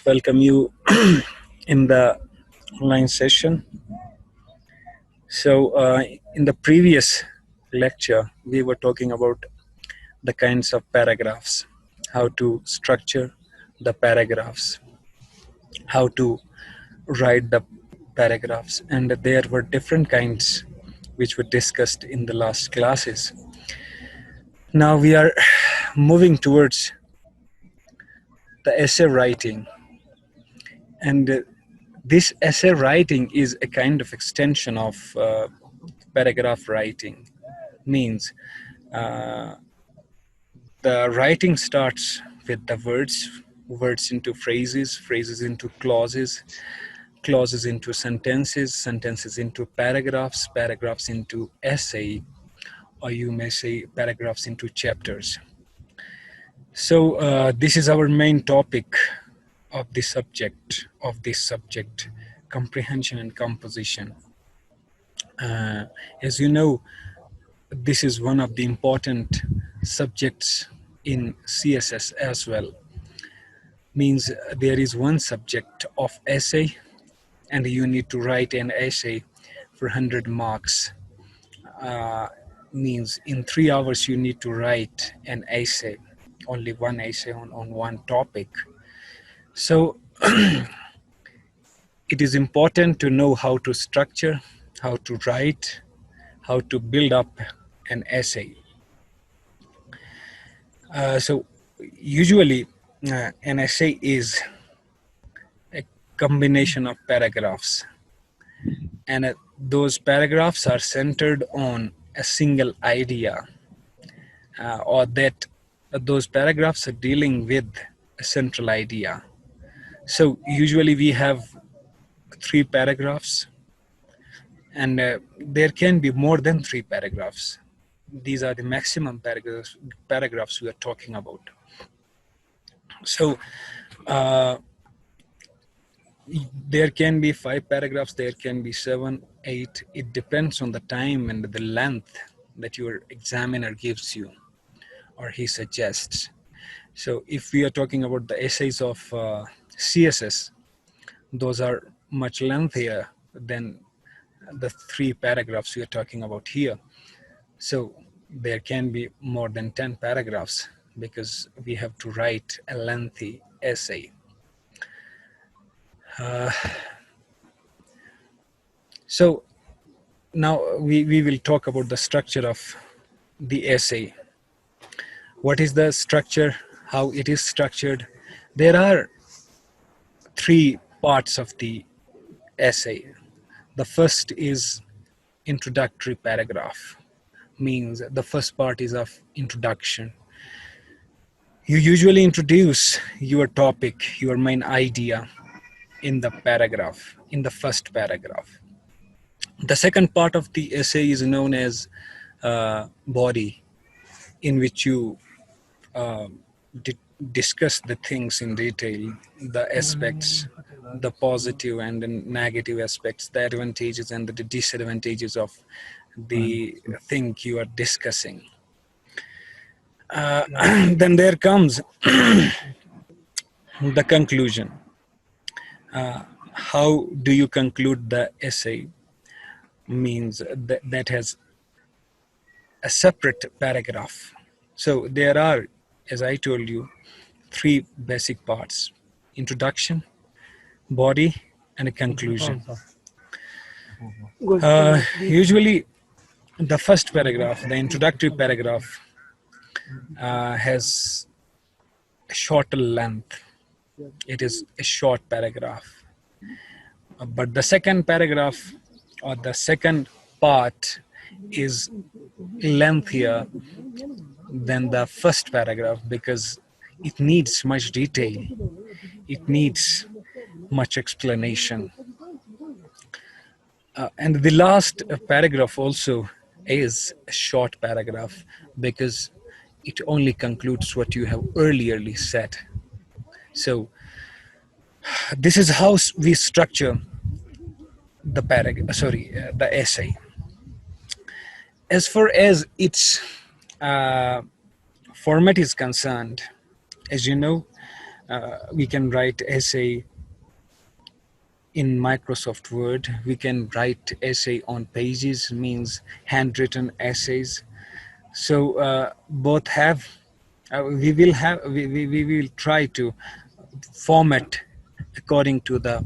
welcome you in the online session. In the previous lecture, we were talking about the kinds of paragraphs, how to structure the paragraphs, how to write the paragraphs, and there were different kinds which were discussed in the last classes. Now we are moving towards the essay writing, and this essay writing is a kind of extension of paragraph writing. Means the writing starts with the words into phrases, phrases into clauses, clauses into sentences, sentences into paragraphs, paragraphs into essay, or you may say paragraphs into chapters. So this is our main topic of this subject, comprehension and composition. As you know, this is one of the important subjects in CSS as well. Means there is one subject of essay, and you need to write an essay for 100 marks. Means in 3 hours you need to write an essay, only one essay on one topic. So it is important to know how to structure, how to write, how to build up an essay. So usually an essay is a combination of paragraphs, and those paragraphs are centered on a single idea, or that those paragraphs are dealing with a central idea. So usually we have 3 paragraphs, and there can be more than 3 paragraphs. These are the maximum paragraphs we are talking about. So there can be 5 paragraphs, there can be 7, 8. It depends on the time and the length that your examiner gives you or he suggests. So if we are talking about the essays of CSS, those are much lengthier than the 3 paragraphs we are talking about here. So there can be more than 10 paragraphs because we have to write a lengthy essay. So now we will talk about the structure of the essay. What is the structure? How it is structured? There are 3 parts of the essay. The first is introductory paragraph. Means the first part is of introduction. You usually introduce your topic, your main idea in the paragraph, in the first paragraph. The second part of the essay is known as body, in which you discuss the things in detail, the aspects, the positive and the negative aspects, the advantages and the disadvantages of the thing you are discussing. Then there comes the conclusion. How do you conclude the essay? Means that has a separate paragraph. So there are, as I told you, 3 basic parts: introduction, body, and a conclusion. Usually the first paragraph, the introductory paragraph, has a shorter length. It is a short paragraph. But the second paragraph or the second part is lengthier than the first paragraph because it needs much detail. It needs much explanation. And the last paragraph also is a short paragraph because it only concludes what you have earlierly said. So this is how we structure the the essay. As far as its format is concerned, as you know, We can write essay in Microsoft Word. We can write essay on pages, means handwritten essays. So both have, we will try to format according to the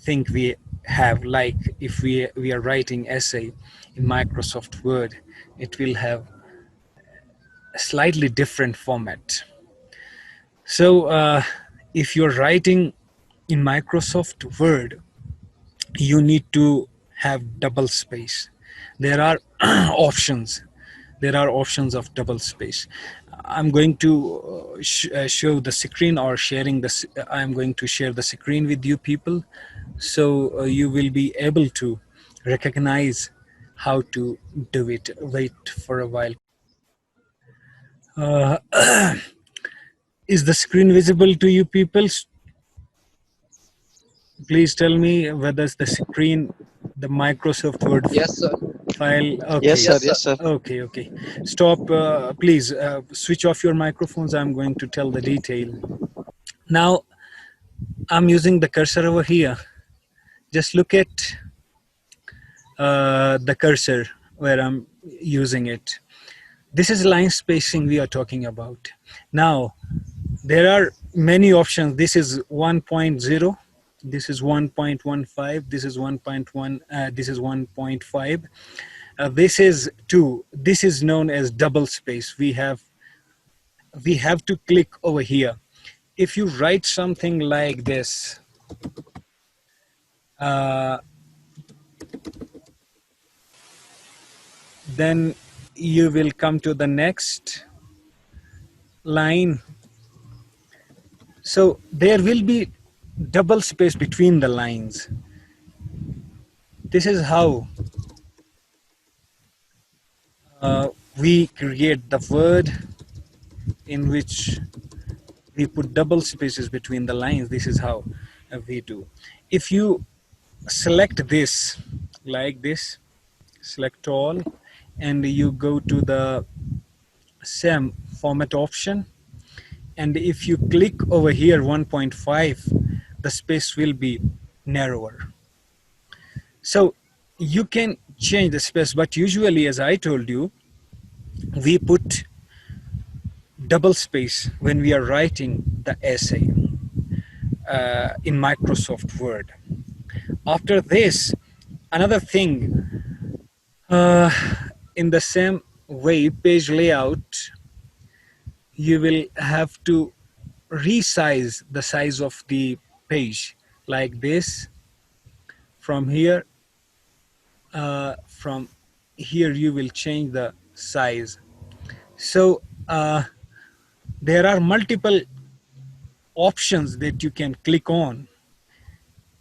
thing we have. Like if we are writing essay in Microsoft Word, it will have a slightly different format. So if you're writing in Microsoft Word, you need to have double space. There are options. There are options of double space. I'm going to show the screen, or sharing this. I'm going to share the screen with you people, so you will be able to recognize how to do it. Wait for a while. Uh, is the screen visible to you people? Please tell me whether the screen, the Microsoft Word Yes, sir. file. Yes, Okay. sir. Yes, sir. Okay, okay. Stop. Please switch off your microphones. I'm going to tell the detail. Now, I'm using the cursor over here. Just look at the cursor where I'm using it. This is line spacing we are talking about. Now, there are many options. This is 1.0. This is 1.15. This is 1.1. This is 1.5. This is 2. This is known as double space. We have to click over here. If you write something like this, then you will come to the next line. So there will be double space between the lines. This is how we create the word in which we put double spaces between the lines. This is how we do. If you select this like this, select all, and you go to the same format option, and if you click over here 1.5, the space will be narrower. So you can change the space, but usually, as I told you, we put double space when we are writing the essay in Microsoft Word. After this, another thing, in the same way, page layout, you will have to resize the size of the page like this. From here you will change the size. So there are multiple options that you can click on,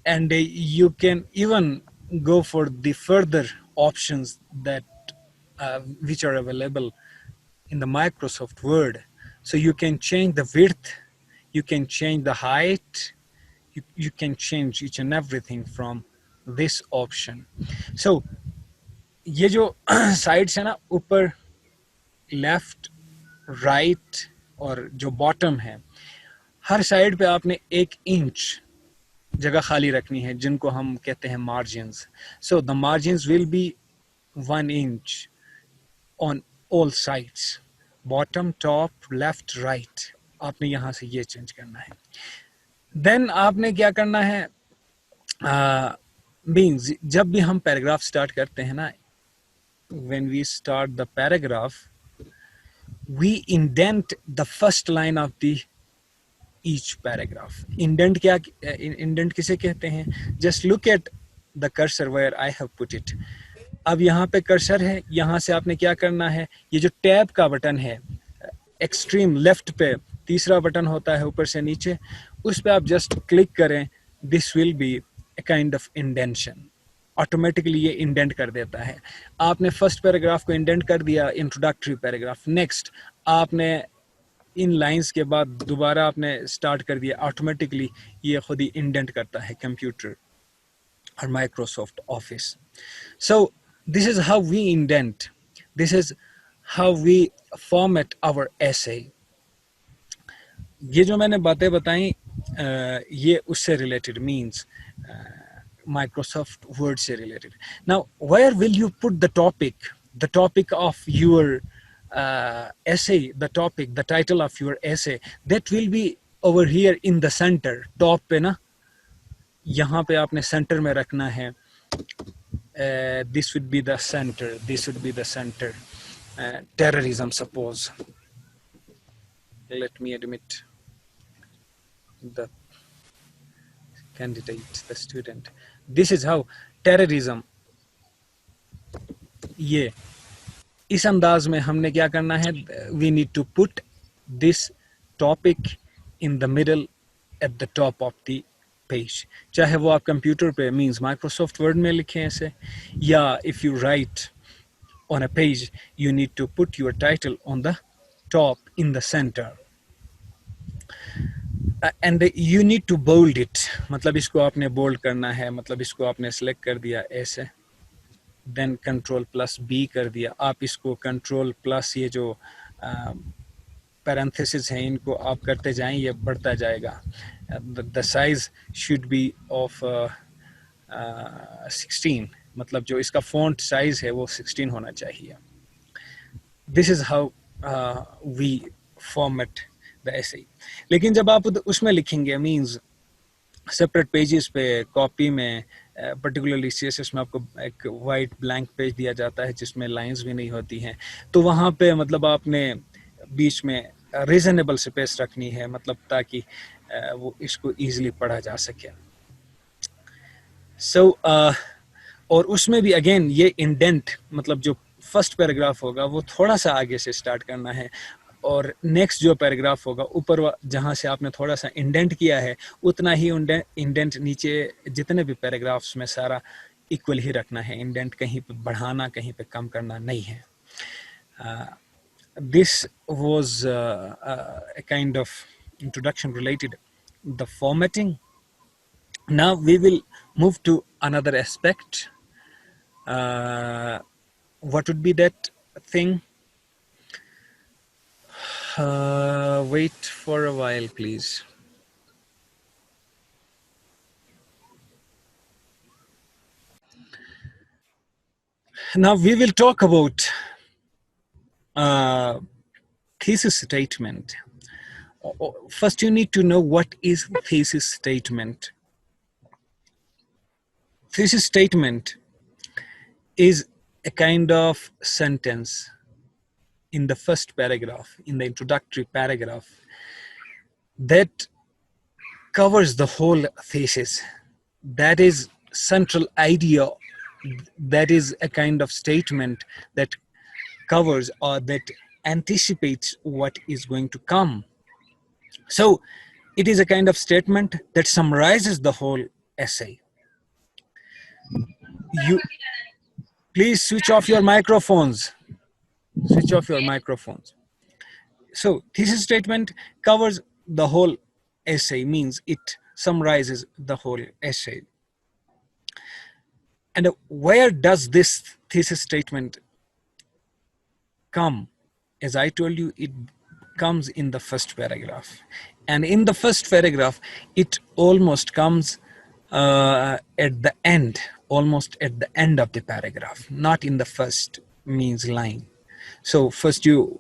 and you can even go for the further options that which are available in the Microsoft Word. So you can change the width, you can change the height, you can change each and everything from this option. So ये जो sides है ना, ऊपर, left, right और जो bottom है, हर side पे आपने 1 इंच जगह खाली रखनी है, जिनको हम कहते हैं margins. So the margins will be 1 inch on all sides, bottom, top, left, right. आपने यहाँ से ये चेंज करना है. देन आपने क्या करना है, मीन्स जब भी हम पैराग्राफ स्टार्ट करते हैं ना, when we start the paragraph, we indent the first line of the each paragraph. Indent क्या, indent किसे कहते हैं? Just look at the cursor where I have put it. अब यहाँ पे कर्सर है, यहाँ से आपने क्या करना है, ये जो टैब का बटन है एक्सट्रीम लेफ्ट पे, तीसरा बटन होता है ऊपर से नीचे, उस पे आप जस्ट क्लिक करें. This will be a kind of indentation. Automatically ये इंडेंट कर देता है. आपने फर्स्ट पैराग्राफ को इंडेंट कर दिया, इंट्रोडक्टरी पैराग्राफ. नेक्स्ट आपने इन लाइंस के बाद दोबारा आपने स्टार्ट कर दिया, ऑटोमेटिकली ये खुद ही इंडेंट करता है कंप्यूटर और Microsoft office. So this is how we indent. This is how we format our essay. ये जो मैंने बातें बताई ये उससे रिलेटेड मींस Microsoft Word से related. Now, where will you put the topic of your essay, the title of your essay, that will be over here in the center, top पे ना, यहाँ पे आपने center में रखना है. This would be the center. This would be the center. Terrorism, suppose. Let me admit the candidate, the student. This is how terrorism. ये इस अंदाज में हमने क्या करना है, we need to put this topic in the middle at the top of the page. चाहे वो आप कंप्यूटर पे मींस माइक्रोसॉफ्ट वर्ड में लिखें ऐसे, या if you write on a page you need to put your title on the top in the centre and you need to bold it. मतलब इसको आपने बोल्ड करना है, मतलब इसको आपने सेलेक्ट कर दिया ऐसे, देन कंट्रोल प्लस बी कर दिया. आप इसको कंट्रोल प्लस ये जो पैरेंथेसिस हैं इनको आप करते जाएं, ये बढ़ता जाएगा. The size should be of 16, मतलब जो इसका फॉन्ट साइज है वो 16 होना चाहिए. This is how we format the essay. लेकिन जब आप उसमें लिखेंगे मींस सेपरेट पेजेस पे कॉपी में, पर्टिकुलरली CSS में आपको एक वाइट ब्लैंक पेज दिया जाता है जिसमें लाइंस भी नहीं होती हैं, तो वहाँ पे मतलब आपने बीच में रीजनेबल स्पेस रखनी है, मतलब ताकि वो इसको इजीली पढ़ा जा सके. सो और उसमें भी अगेन ये इंडेंट, मतलब जो फर्स्ट पैराग्राफ होगा वो थोड़ा सा आगे से स्टार्ट करना है, और नेक्स्ट जो पैराग्राफ होगा ऊपर जहाँ से आपने थोड़ा सा इंडेंट किया है उतना ही इंडेंट नीचे जितने भी पैराग्राफ्स में सारा इक्वल ही रखना है. इंडेंट कहीं पे बढ़ाना कहीं पे कम करना नहीं है. This was a kind of introduction related the formatting. Now we will move to another aspect. What would be that thing? Wait for a while, please. Now we will talk about thesis statement. First, you need to know what is thesis statement. Thesis statement is a kind of sentence in the first paragraph, in the introductory paragraph, that covers the whole thesis. That is central idea. That is a kind of statement that covers or that anticipates what is going to come. So it is a kind of statement that summarizes the whole essay. You please switch off your microphones. Switch off your microphones. So thesis statement covers the whole essay, means it summarizes the whole essay. And where does this thesis statement come? As I told you, it comes in the first paragraph. And in the first paragraph, it almost comes at the end, almost at the end of the paragraph, not in the first means line. So first you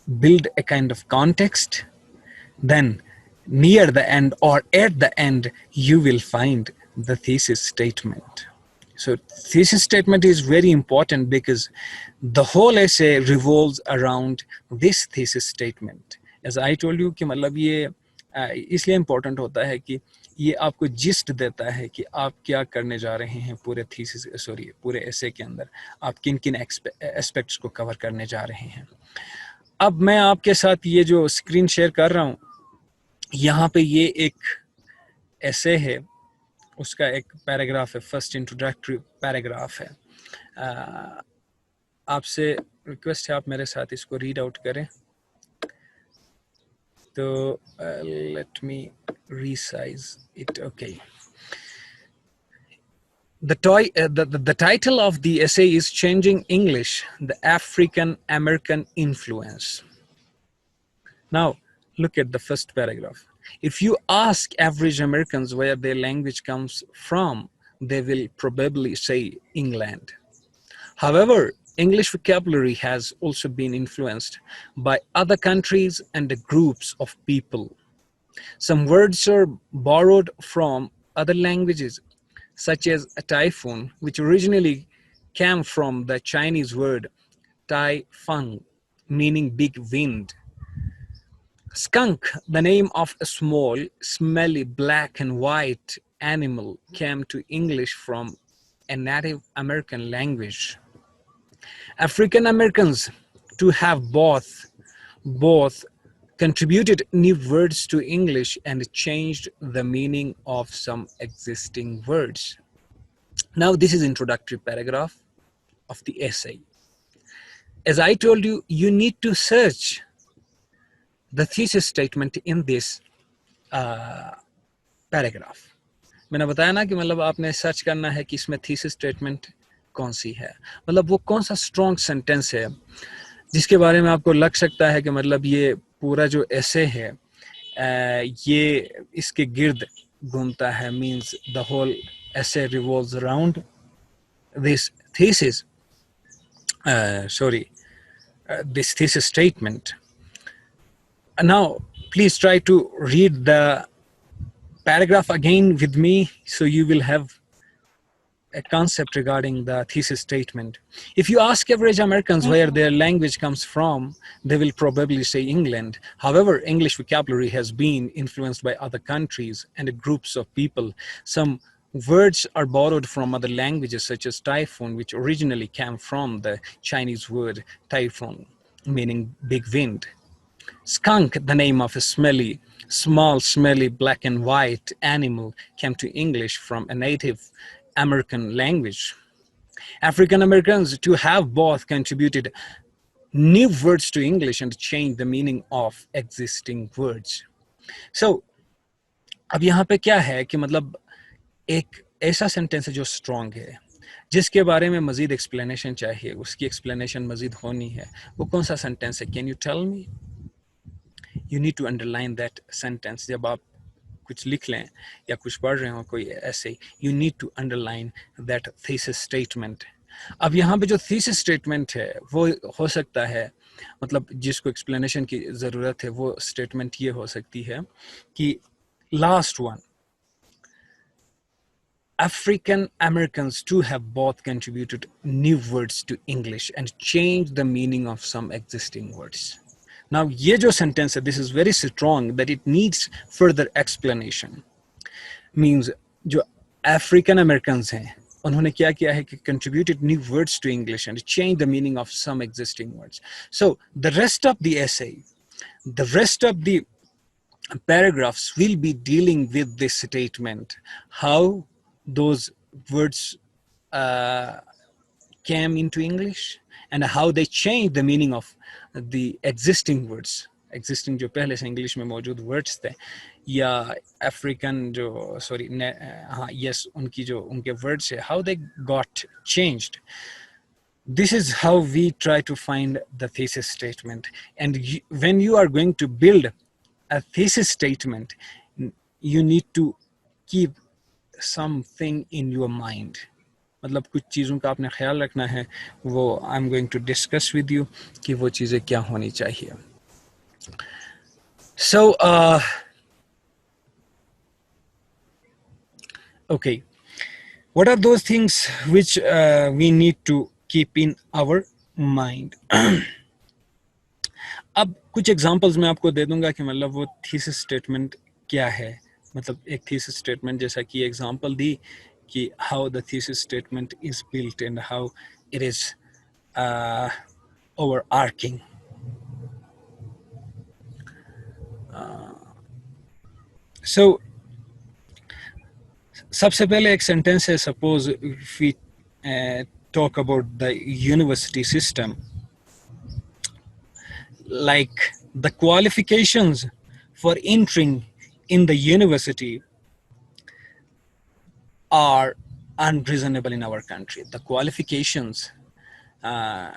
build a kind of context, then near the end or at the end, you will find the thesis statement. So thesis statement is very important because the whole essay revolves around this thesis statement. As I told you कि मतलब ये इसलिए important होता है कि ये आपको gist देता है कि आप क्या करने जा रहे हैं पूरे थीसिस पूरे एसे के अंदर, आप किन किन एस्पेक्ट्स को कवर करने जा रहे हैं. अब मैं आपके साथ ये जो स्क्रीन शेयर कर रहा हूँ, यहाँ पे ये एक एसे है, उसका एक पैराग्राफ है, फर्स्ट इंट्रोडक्टरी पैराग्राफ है. आपसे रिक्वेस्ट है आप मेरे साथ इसको रीड आउट करें. तो let me resize it. Okay. The title of the essay is Changing English, the African American Influence. Now, look at the first paragraph. If you ask average Americans where their language comes from, they will probably say England. However, English vocabulary has also been influenced by other countries and groups of people. Some words are borrowed from other languages, such as a typhoon, which originally came from the Chinese word tai feng, meaning big wind. Skunk, the name of a small, smelly black and white animal, came to English from a Native American language. African Americans to have both contributed new words to English and changed the meaning of some existing words. Now this is introductory paragraph of the essay. As I told you, you need to search the thesis statement in this paragraph. मैंने बताया ना कि मतलब आपने search करना है कि इसमें थीसिस स्टेटमेंट कौन सी है, मतलब वो कौन सा स्ट्रॉन्ग सेंटेंस है जिसके बारे में आपको लग सकता है कि मतलब ये पूरा जो एसे है ये इसके गिर्द घूमता है, means the whole essay revolves around this thesis this thesis statement. Now please try to read the paragraph again with me so you will have a concept regarding the thesis statement. If you ask average Americans where their language comes from, they will probably say England. However, English vocabulary has been influenced by other countries and groups of people. Some words are borrowed from other languages, such as typhoon, which originally came from the Chinese word typhoon, meaning big wind. Skunk, the name of a small, smelly, black and white animal, came to English from a Native American language. African Americans to have both contributed new words to English and changed the meaning of existing words. So, अब यहाँ पे क्या है कि मतलब एक ऐसा sentence है जो स्ट्रॉन्ग है, जिसके बारे में मजीद एक्सप्लेनेशन चाहिए, उसकी एक्सप्लेनेशन मजीद होनी है, वो कौन सा सेंटेंस है? Can you tell me? You need to underline that sentence. जब आप कुछ लिख लें या कुछ पढ़ रहे हो कोई ऐसे, you need to underline that thesis statement. अब यहाँ पे जो थीसिस स्टेटमेंट है वो हो सकता है, मतलब जिसको एक्सप्लेनेशन की ज़रूरत है वो स्टेटमेंट ये हो सकती है कि last one, African Americans too have both contributed new words to English and changed the meaning of some existing words. Now, ये जो sentence है, this is very strong that it needs further explanation. Means जो African Americans हैं, उन्होंने क्या किया है कि contributed new words to English and changed the meaning of some existing words. So the rest of the essay, the rest of the paragraphs will be dealing with this statement, how those words came into English and how they changed the meaning of the existing words. Existing जो पहले से English में मौजूद words थे या African जो हाँ yes उनकी जो उनके वर्ड्स है, how they got changed. This is how we try to find the thesis statement. And when you are going to build a thesis statement, you need to keep something in your mind. मतलब कुछ चीज़ों का आपने ख्याल रखना है, वो I'm going to discuss with you कि वो चीज़ें क्या होनी चाहिए. So okay, what are those things which we need to keep in our mind? अब कुछ एग्जांपल्स मैं आपको दे दूंगा कि मतलब वो थीसिस स्टेटमेंट क्या है. मतलब एक थीसिस स्टेटमेंट जैसा कि एग्जांपल दी कि how the thesis statement is built and how it is overarching. So सबसे पहले एक सेंटेंस है, suppose if we talk about the university system, like the qualifications for entering in the university are unreasonable in our country. The qualifications to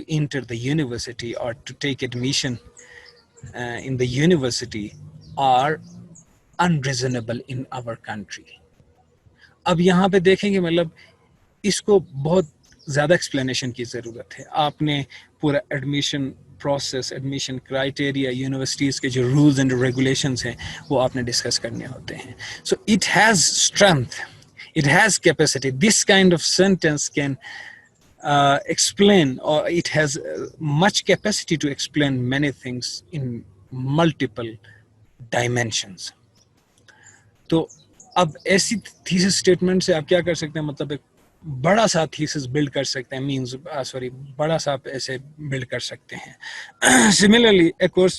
enter the university or to take admission in the university are unreasonable in our country. अब यहाँ पे देखेंगे मतलब इसको बहुत ज़्यादा explanation की ज़रूरत है. आपने पूरा admission process, admission criteria, universities के जो रूल्स एंड रेगुलेशंस हैं वो आपने डिस्कस करने होते हैं. So it has strength, it has capacity. This kind of sentence can explain, or it has much capacity to explain many things in multiple dimensions. तो अब ऐसी थीसिस स्टेटमेंट से आप क्या कर सकते हैं, मतलब एक बड़ा सा थीसिस बिल्ड कर सकते हैं, मींस सॉरी बड़ा सा आप ऐसे बिल्ड कर सकते हैं. सिमिलरली एक और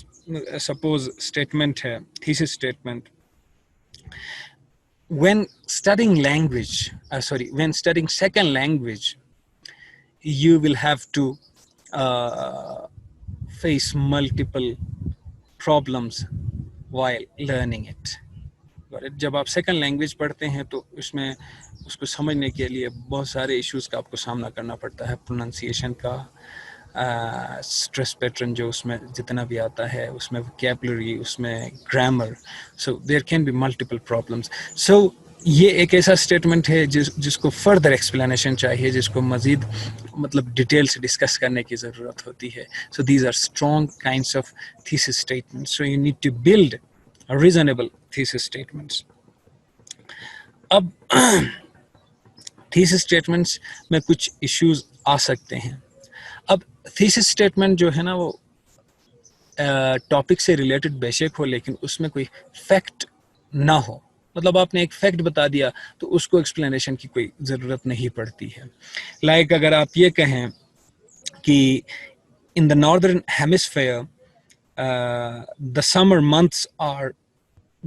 सपोज स्टेटमेंट है, thesis statement. When studying language, when studying second language, you will have to face multiple problems while learning it. जब आप सेकंड लैंग्वेज पढ़ते हैं तो उसमें उसको समझने के लिए बहुत सारे इश्यूज का आपको सामना करना पड़ता है. प्रोनाउंसिएशन का, स्ट्रेस पैटर्न जो उसमें जितना भी आता है, उसमें वोकैबुलरी, उसमें grammar. So there can be multiple problems. So ये एक ऐसा स्टेटमेंट है जिसको फर्दर एक्सप्लेनेशन चाहिए, जिसको मजीद मतलब डिटेल से डिस्कस करने की ज़रूरत होती है. So these are strong kinds of thesis statements. So you need to build reasonable thesis statements. अब thesis statements में कुछ issues आ सकते हैं. अब thesis statement जो है ना वो टॉपिक से रिलेटेड बेशक हो, लेकिन उसमें कोई फैक्ट ना हो. मतलब आपने एक फैक्ट बता दिया तो उसको एक्सप्लेनेशन की कोई ज़रूरत नहीं पड़ती है. लाइक अगर आप ये कहें कि in the northern hemisphere the summer months are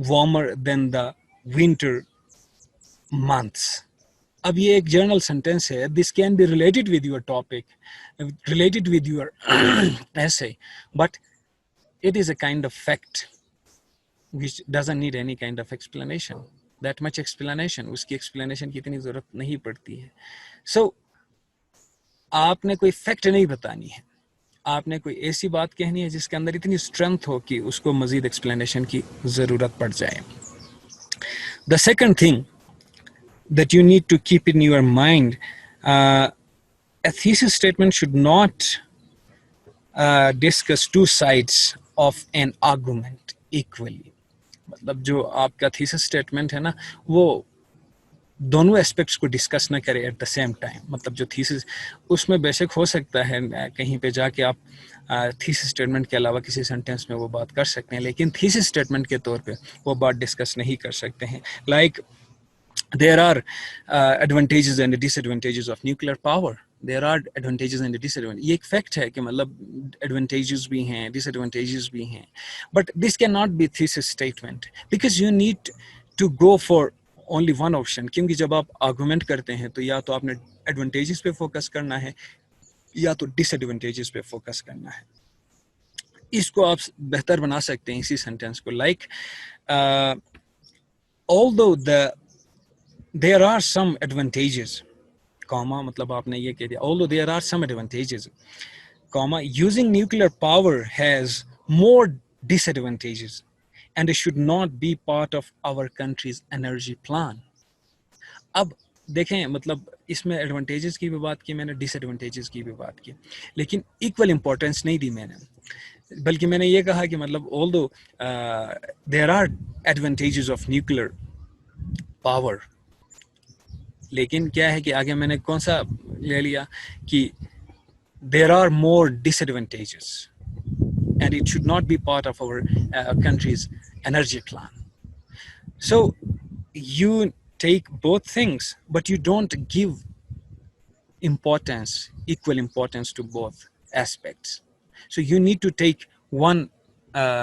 warmer than the winter months. अब ये एक जर्नल सेंटेंस है. This can be related with your topic, related with your essay, but it is a kind of fact which doesn't need any kind of explanation. That much explanation, उसकी explanation की इतनी ज़रूरत नहीं पड़ती है. So आपने कोई फैक्ट नहीं बतानी है, आपने कोई ऐसी बात कहनी है जिसके अंदर इतनी स्ट्रेंथ हो कि उसको मजीद एक्सप्लेनेशन की ज़रूरत पड़ जाए. The second thing that you need to keep in your mind, a thesis statement should not discuss two sides of an argument equally. मतलब जो आपका थीसिस स्टेटमेंट है ना वो दोनों एस्पेक्ट्स को डिस्कस ना करे एट द सेम टाइम. मतलब जो थीसिस उसमें बेशक हो सकता है कहीं पे जाके आप थीसिस स्टेटमेंट के अलावा किसी सेंटेंस में वो बात कर सकते हैं, लेकिन थीसिस स्टेटमेंट के तौर पे वो बात डिस्कस नहीं कर सकते हैं. Like there are advantages and disadvantages of nuclear power. There are advantages and disadvantages. ये एक फैक्ट है कि मतलब advantages भी हैं, disadvantages भी हैं. But this cannot be thesis statement because you need to go for only one option. क्योंकि जब आप आर्गुमेंट करते हैं तो या तो आपने एडवांटेजेस पे फोकस करना है या तो डिसएडवांटेजेस पे फोकस करना है. इसको आप बेहतर बना सकते हैं इसी सेंटेंस को. Like although there are some advantages, comma मतलब आपने ये कह दिया, although there are some advantages, comma using nuclear power has more disadvantages and it should not be part of our country's energy plan. अब देखें मतलब इसमें एडवांटेजेस की भी बात की मैंने, डिसएडवांटेजेस की भी बात की, लेकिन इक्वल इंपॉर्टेंस नहीं दी मैंने, बल्कि मैंने ये कहा कि मतलब although there are advantages of nuclear power, लेकिन क्या है कि आगे मैंने कौन सा ले लिया कि there are more disadvantages and it should not be part of our country's energy plan. So you take both things but you don't give equal importance to both aspects. So you need to take one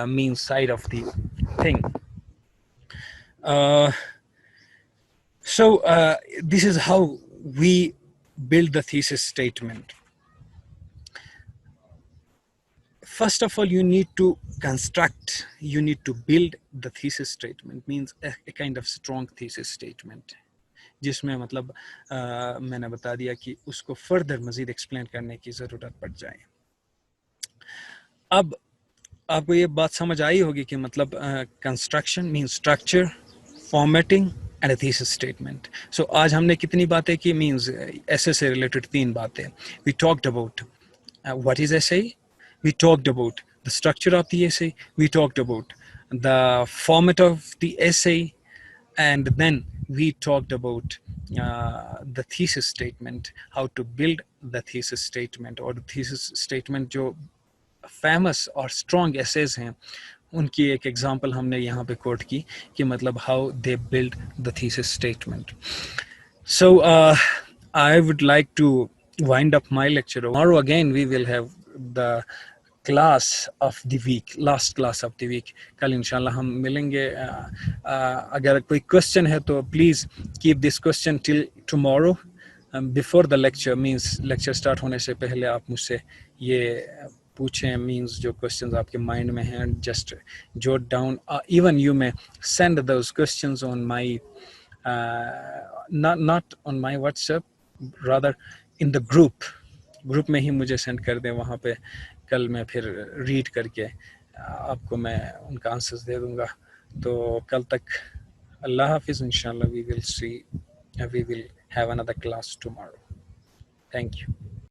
main side of the thing. So this is how we build the thesis statement. First of all, you need to build the thesis statement, means a kind of strong thesis statement, जिसमें मतलब मैंने बता दिया कि उसको further मजीद explain करने की ज़रूरत पड़ जाए. अब आपको ये बात समझ आई होगी कि मतलब construction mean structure, formatting and a thesis statement. So आज हमने कितनी बातें की, मीन्स ऐसे से रिलेटेड 3 बातें. We talked about what is essay, we talked about the structure of the essay, we talked about the format of the essay, and then we talked about the thesis statement, how to build the thesis statement or the thesis statement. जो famous और strong essays हैं उनकी एक example हमने यहाँ पे coat की कि मतलब how they build the thesis statement. So I would like to wind up my lecture. Tomorrow again we will have the class of the week, last class of the week. कल इंशाल्लाह हम मिलेंगे. अगर कोई question है तो please keep this question till tomorrow before the lecture. Means lecture start होने से पहले आप मुझसे ये पूछें. मीन्स जो क्वेश्चंस आपके माइंड में हैं just jot down. Even you may send those questions on my not on my WhatsApp, rather in the group में ही मुझे सेंड कर दें. वहाँ पे कल मैं फिर रीड करके आपको मैं उनका आंसर्स दे दूँगा. तो कल तक अल्लाह हाफिज़. इंशाल्लाह we will have another class tomorrow. Thank you.